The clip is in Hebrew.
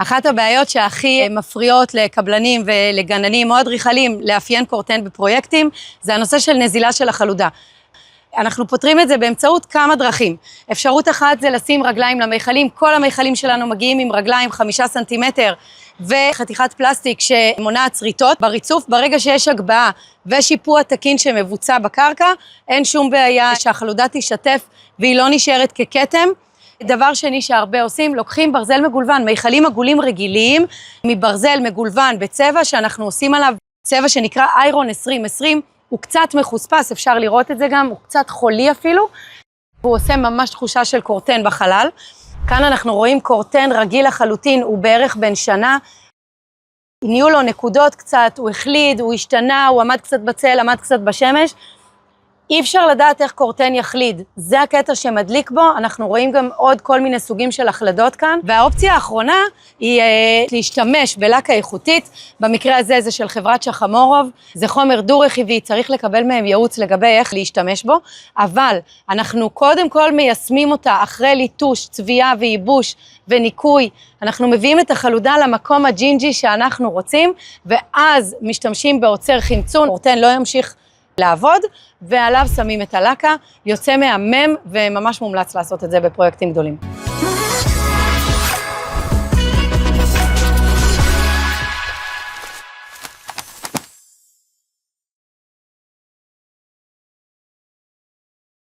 אחת הבעיות שהכי מפריעות לקבלנים ולגננים או אדריכלים לאפיין קורטן בפרויקטים, זה הנושא של נזילה של החלודה. אנחנו פותרים את זה באמצעות כמה דרכים. אפשרות אחת זה לשים רגליים למיכלים, כל המיכלים שלנו מגיעים עם רגליים 5 סנטימטר וחתיכת פלסטיק שמונעת שריטות. בריצוף, ברגע שיש הגבהה ושיפוע תקין שמבוצע בקרקע, אין שום בעיה שהחלודה תשתף והיא לא נשארת ככתם. דבר שני שהרבה עושים, לוקחים ברזל מגולבן, מיכלים עגולים רגילים, מברזל מגולבן בצבע שאנחנו עושים עליו צבע שנקרא איירון 2020, הוא קצת מחוספס, אפשר לראות את זה גם, הוא קצת חולי אפילו, הוא עושה ממש תחושה של קורטן בחלל. כאן אנחנו רואים קורטן רגיל לחלוטין, הוא בערך בן שנה, נהיו לו נקודות קצת, הוא החליד, הוא השתנה, הוא עמד קצת בצל, עמד קצת בשמש, אי אפשר לדעת איך קורטן יחליד, זה הקטע שמדליק בו, אנחנו רואים גם עוד כל מיני סוגים של החלדות כאן, והאופציה האחרונה היא להשתמש בלקה איכותית, במקרה הזה זה של חברת שחמורוב, זה חומר דו-רכיבי, צריך לקבל מהם ייעוץ לגבי איך להשתמש בו, אבל אנחנו קודם כל מיישמים אותה אחרי ליטוש, צביעה וייבוש וניקוי, אנחנו מביאים את החלודה למקום הג'ינג'י שאנחנו רוצים, ואז משתמשים בעוצר חמצון, קורטן לא ימשיך לעבוד, ועליו שמים את הלקה, יוצא מהמם וממש מומלץ לעשות את זה בפרויקטים גדולים.